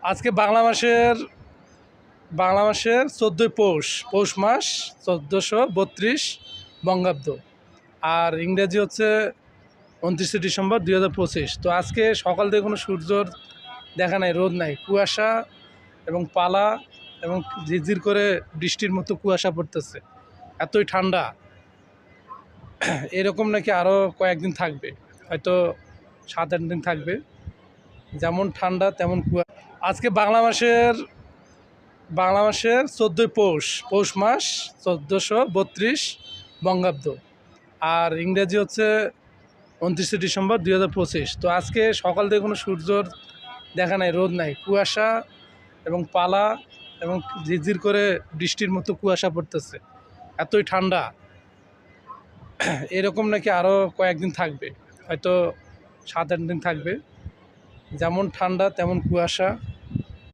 আজকে বাংলা মাসের 14ই পৌষ মাস 1432 বঙ্গাব্দ। আর ইংরেজি হচ্ছে 29শে ডিসেম্বর 2025। তো আজকে সকাল থেকে কোনো সূর্যর দেখা নাই, রোদ নাই, কুয়াশা এবং পালা এবং ঝিরঝির করে বৃষ্টির মতো কুয়াশা পড়তেছে, এতই ঠান্ডা। এরকম নাকি আরও কয়েকদিন থাকবে, হয়তো 7-8 দিন থাকবে। যেমন ঠান্ডা তেমন কুয়াশা। আজকে বাংলা মাসের 14ই পৌষ মাস 1432 বঙ্গাব্দ। আর ইংরেজি হচ্ছে 29শে ডিসেম্বর 2025। তো আজকে সকাল থেকে কোনো সূর্যর দেখা নাই, রোদ নাই, কুয়াশা এবং পালা এবং ঝিরঝির করে বৃষ্টির মতো কুয়াশা পড়তেছে, এতই ঠান্ডা। এরকম নাকি আরও কয়েকদিন থাকবে, হয়তো 7-8 দিন থাকবে। যেমন ঠান্ডা তেমন কুয়াশা।